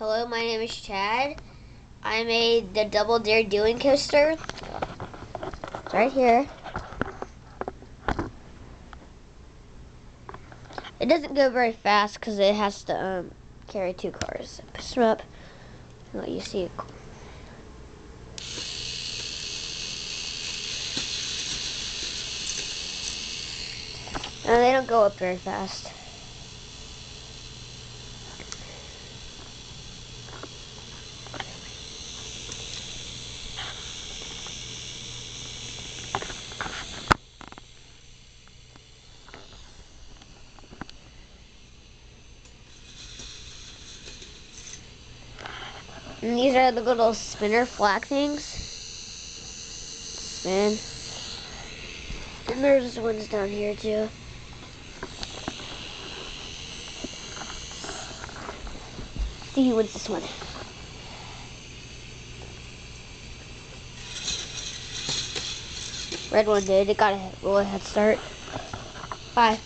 Hello, my name is Chad. I made the Double Dare dueling coaster. It's right here. It doesn't go very fast because it has to carry 2 cars. Push them up and let you see it. No, they don't go up very fast. And these are the little spinner flag things. Spin. And there's ones down here too. See who wins this one. Red one did. It got a little head start. Bye.